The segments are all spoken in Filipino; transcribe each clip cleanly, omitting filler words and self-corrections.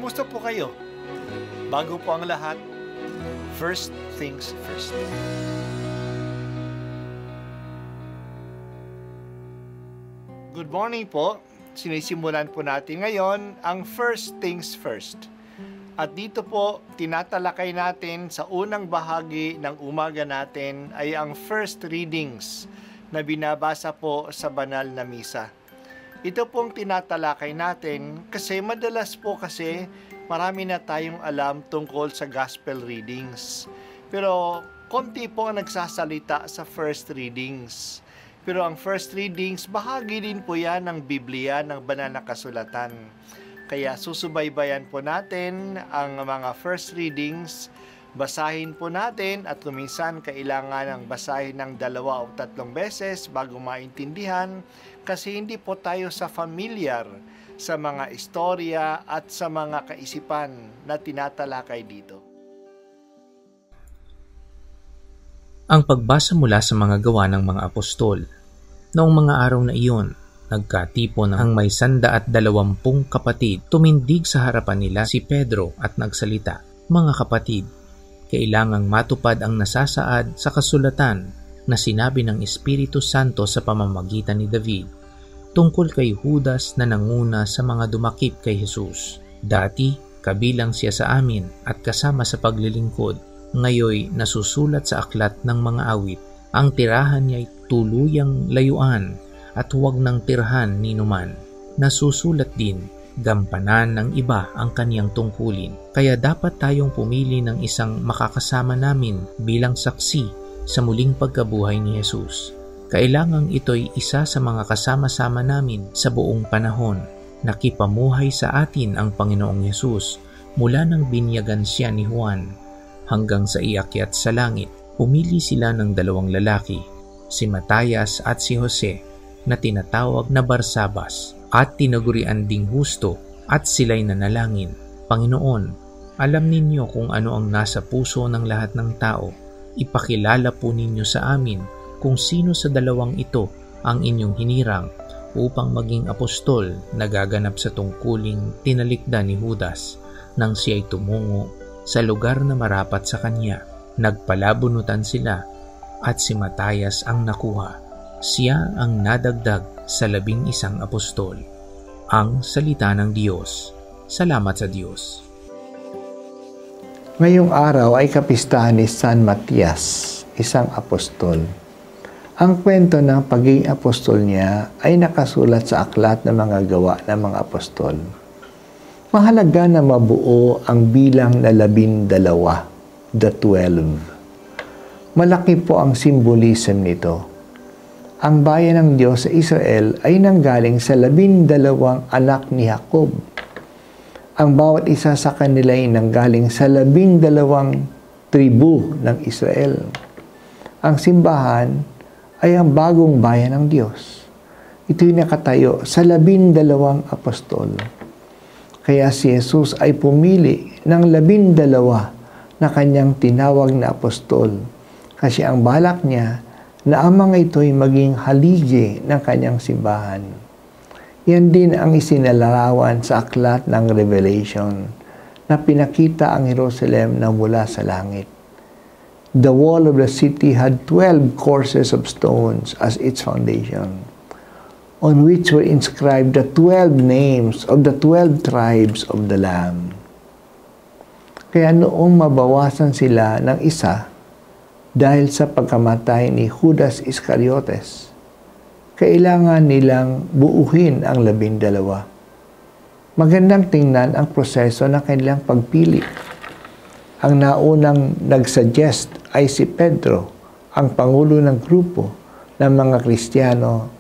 Kumusta po kayo? Bago po ang lahat, first things first. Good morning po. Sinisimulan po natin ngayon ang first things first. At dito po, tinatalakay natin sa unang bahagi ng umaga natin ay ang first readings na binabasa po sa banal na misa. Ito pong tinatalakay natin kasi madalas po marami na tayong alam tungkol sa gospel readings. Pero konti po ang nagsasalita sa first readings. Pero ang first readings, bahagi din po yan ng Biblia, ng banal na kasulatan. Kaya susubaybayan po natin ang mga first readings, basahin po natin at kuminsan kailangan ng basahin ng 2 o 3 beses bago maintindihan kasi hindi po tayo familiar sa mga istorya at sa mga kaisipan na tinatalakay dito. Ang pagbasa mula sa mga gawa ng mga apostol. Noong mga araw na iyon, nagkatipon ang may 120 kapatid. Tumindig sa harapan nila si Pedro at nagsalita, "Mga kapatid, kailangang matupad ang nasasaad sa kasulatan na sinabi ng Espiritu Santo sa pamamagitan ni David tungkol kay Judas na nanguna sa mga dumakip kay Jesus. Dati, kabilang siya sa amin at kasama sa paglilingkod. Ngayoy nasusulat sa aklat ng mga awit, ang tirahan niya'y tuluyang layuan at huwag ng tirhan ninuman. Nasusulat din, gampanan ng iba ang kaniyang tungkulin. Kaya dapat tayong pumili ng isang makakasama namin bilang saksi sa muling pagkabuhay ni Jesus. Kailangang ito'y isa sa mga kasama-sama namin sa buong panahon. Nakipamuhay sa atin ang Panginoong Jesus mula nang binyagan siya ni Juan hanggang sa iakyat sa langit. Pumili sila ng 2 lalaki, si Matayas at si Jose, na tinatawag na Barsabas, at tinagurian ding Husto, at sila'y nanalangin, "Panginoon, alam ninyo kung ano ang nasa puso ng lahat ng tao. Ipakilala po ninyo sa amin kung sino sa 2 ito ang inyong hinirang upang maging apostol na gaganap sa tungkuling tinalikda ni Judas nang siya'y tumungo sa lugar na marapat sa kanya." Nagpalabunutan sila at si Matayas ang nakuha. Siya ang nadagdag sa 11 apostol. Ang salita ng Diyos. Salamat sa Diyos. Ngayong araw ay kapistahan ni San Matias, isang apostol. Ang kwento ng pagiging apostol niya ay nakasulat sa aklat ng mga gawa ng mga apostol. Mahalaga na mabuo ang bilang na 12, the 12. Malaki po ang symbolism nito. Ang bayan ng Diyos sa Israel ay nanggaling sa 12 anak ni Jacob. Ang bawat isa sa kanila ay nanggaling sa 12 tribu ng Israel. Ang simbahan ay ang bagong bayan ng Diyos. Ito'y nakatayo sa 12 apostol. Kaya si Jesus ay pumili ng 12 na kanyang tinawag na apostol kasi ang balak niya na ang mga ito'y maging haligi ng kanyang simbahan. Yan din ang isinalarawan sa aklat ng Revelation na pinakita ang Jerusalem na mula sa langit. The wall of the city had 12 courses of stones as its foundation, on which were inscribed the 12 names of the 12 tribes of the Lamb. Kaya noong mabawasan sila ng isa dahil sa pagkamatay ni Judas Iscariotes, kailangan nilang buuhin ang 12. Magandang tingnan ang proseso ng kanilang pagpili. Ang naunang nagsuggest ay si Pedro, ang pangulo ng grupo ng mga Kristiyano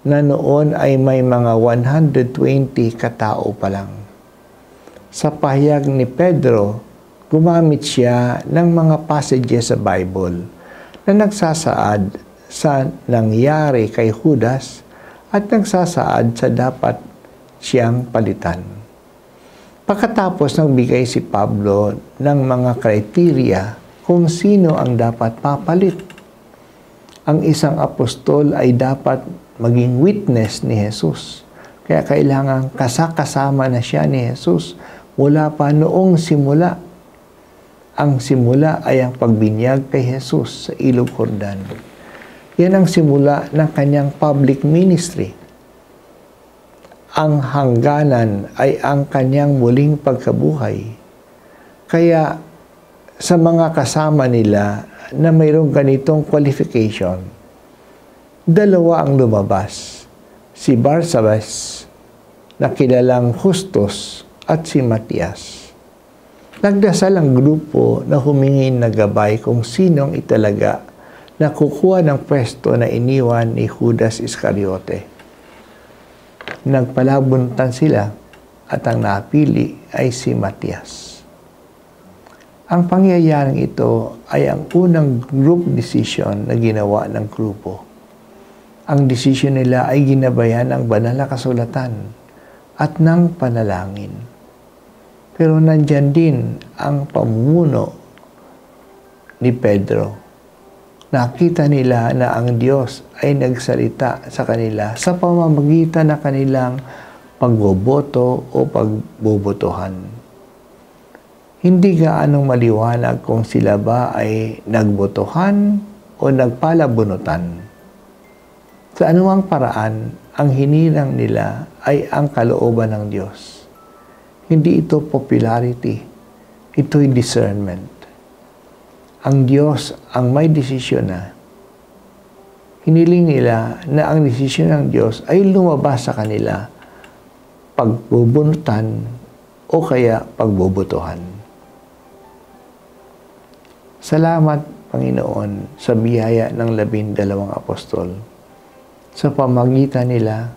na noon ay may mga 120 katao pa lang. Sa pahayag ni Pedro, gumamit siya ng mga passages sa Bible na nagsasaad sa nangyari kay Judas at nagsasaad sa dapat siyang palitan. Pagkatapos nagbigay si Pablo ng mga kriteriya kung sino ang dapat papalit. Ang isang apostol ay dapat maging witness ni Jesus. Kaya kailangan kasama na siya ni Jesus mula pa noong simula. Ang simula ay ang pagbinyag kay Jesus sa Ilog Jordan. Yan ang simula ng kanyang public ministry. Ang hangganan ay ang kanyang muling pagkabuhay. Kaya sa mga kasama nila na mayroong ganitong qualification, dalawa ang lumabas. Si Barsabas, na kilalang Justus, at si Matias. Nagdasal ang grupo na humingi ng gabay kung sino ang italaga na kukuha ng pwesto na iniwan ni Judas Iscariote. Nagpalabuntan sila at ang napili ay si Matias. Ang pangyayaring ito ay ang unang group decision na ginawa ng grupo. Ang desisyon nila ay ginabayan ng banal na kasulatan at ng panalangin. Pero nandyan din ang pamumuno ni Pedro. Nakita nila na ang Diyos ay nagsalita sa kanila sa pamamagitan ng kanilang pagboboto o pagbobotohan. Hindi gaanong maliwanag kung sila ba ay nagbotohan o nagpalabunutan. Sa anumang paraan, ang hinirang nila ay ang kalooban ng Diyos. Hindi ito popularity, ito'y discernment. Ang Diyos ang may desisyon na. Hiniling nila na ang desisyon ng Diyos ay lumabas sa kanila pagbubunutan o kaya pagbobotohan. Salamat, Panginoon, sa biyaya ng 12 apostol. Sa pamagitan nila,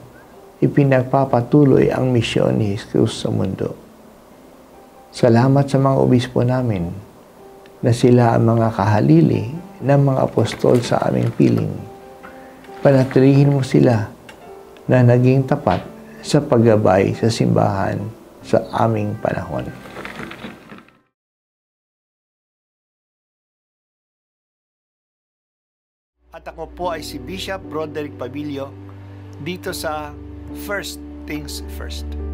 ipinagpapatuloy ang misyon ni Jesus sa mundo. Salamat sa mga obispo namin na sila ang mga kahalili ng mga apostol sa aming piling. Panatilihin mo sila na naging tapat sa paggabay sa simbahan sa aming panahon. At ako po ay si Bishop Broderick Pabilio dito sa First Things First.